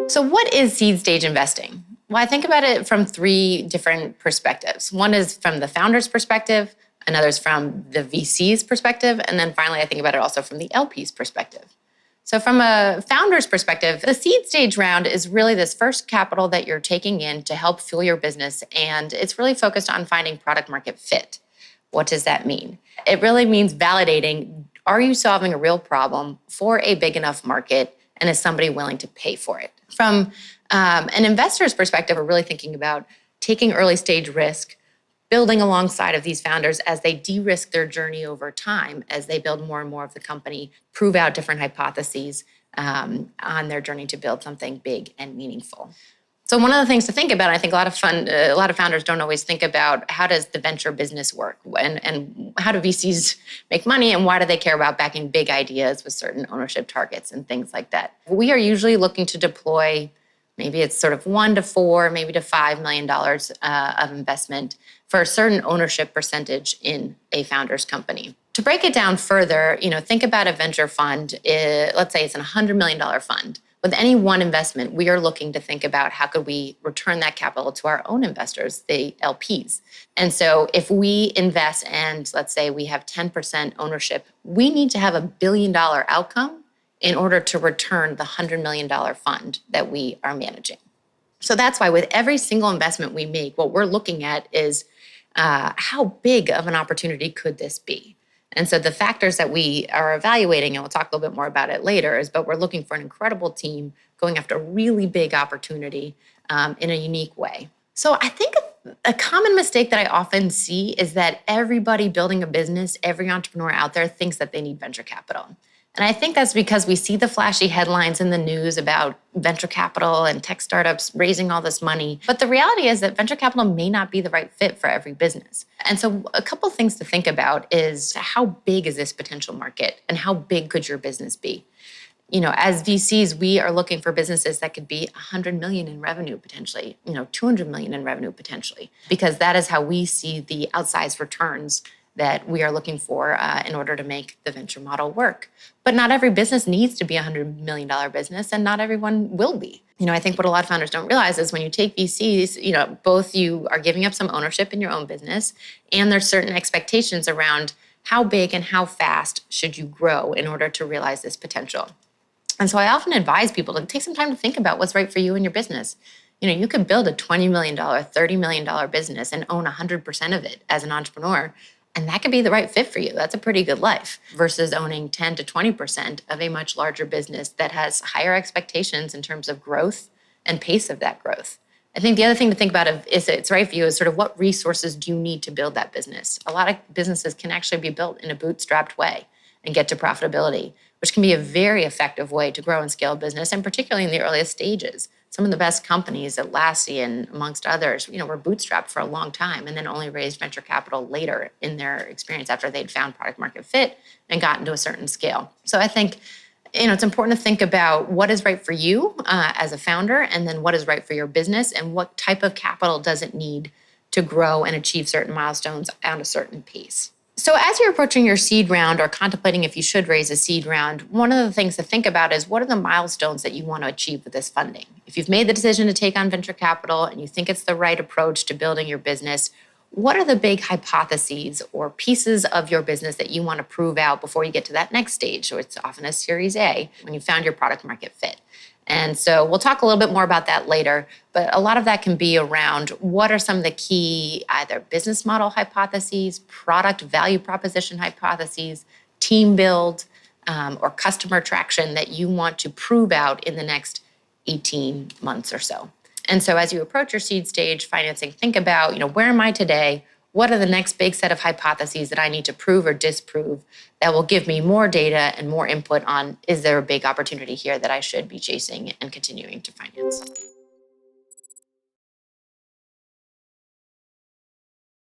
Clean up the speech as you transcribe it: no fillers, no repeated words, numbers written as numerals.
So what is seed stage investing? Well, I think about it from three different perspectives. One is from the founder's perspective, another is from the VC's perspective, and then finally I think about it also from the LP's perspective. So from a founder's perspective, the seed stage round is really this first capital that you're taking in to help fuel your business, and it's really focused on finding product market fit. What does that mean? It really means validating, are you solving a real problem for a big enough market, and is somebody willing to pay for it? From an investor's perspective, we're really thinking about taking early stage risk, building alongside of these founders as they de-risk their journey over time, as they build more and more of the company, prove out different hypotheses on their journey to build something big and meaningful. So one of the things to think about, I think a lot of founders don't always think about, how does the venture business work, and how do VCs make money, and why do they care about backing big ideas with certain ownership targets and things like that. We are usually looking to deploy, maybe it's sort of $1 to $4, maybe to $5 million of investment for a certain ownership percentage in a founder's company. To break it down further, think about a venture fund. Let's say it's a $100 million fund. With any one investment, we are looking to think about how could we return that capital to our own investors, the LPs. And so if we invest and let's say we have 10% ownership, we need to have $1 billion outcome in order to return the $100 million fund that we are managing. So that's why with every single investment we make, what we're looking at is how big of an opportunity could this be? And so the factors that we are evaluating, and we'll talk a little bit more about it later, but we're looking for an incredible team going after a really big opportunity in a unique way. So I think a common mistake that I often see is that everybody building a business, every entrepreneur out there thinks that they need venture capital. And I think that's because we see the flashy headlines in the news about venture capital and tech startups raising all this money. But the reality is that venture capital may not be the right fit for every business. And so a couple of things to think about is, how big is this potential market and how big could your business be? As VCs, we are looking for businesses that could be 100 million in revenue potentially, 200 million in revenue potentially, because that is how we see the outsized returns that we are looking for in order to make the venture model work. But not every business needs to be a $100 million business, and not everyone will be. I think what a lot of founders don't realize is when you take VCs, both you are giving up some ownership in your own business, and there's certain expectations around how big and how fast should you grow in order to realize this potential. And so I often advise people to take some time to think about what's right for you and your business. You could build a $20 million, $30 million business and own 100% of it as an entrepreneur. And that could be the right fit for you. That's a pretty good life versus owning 10 to 20% of a much larger business that has higher expectations in terms of growth and pace of that growth. I think the other thing to think about if it's right for you is sort of what resources do you need to build that business? A lot of businesses can actually be built in a bootstrapped way and get to profitability, which can be a very effective way to grow and scale a business, and particularly in the earliest stages. Some of the best companies, Atlassian, amongst others, were bootstrapped for a long time and then only raised venture capital later in their experience after they'd found product market fit and gotten to a certain scale. So I think, it's important to think about what is right for you as a founder, and then what is right for your business, and what type of capital does it need to grow and achieve certain milestones at a certain pace. So as you're approaching your seed round or contemplating if you should raise a seed round, one of the things to think about is, what are the milestones that you want to achieve with this funding? If you've made the decision to take on venture capital and you think it's the right approach to building your business, what are the big hypotheses or pieces of your business that you want to prove out before you get to that next stage? So it's often a Series A, when you found your product market fit. And so we'll talk a little bit more about that later, but a lot of that can be around what are some of the key either business model hypotheses, product value proposition hypotheses, team build, or customer traction that you want to prove out in the next 18 months or so. And so as you approach your seed stage financing, think about, where am I today? What are the next big set of hypotheses that I need to prove or disprove that will give me more data and more input on, is there a big opportunity here that I should be chasing and continuing to finance?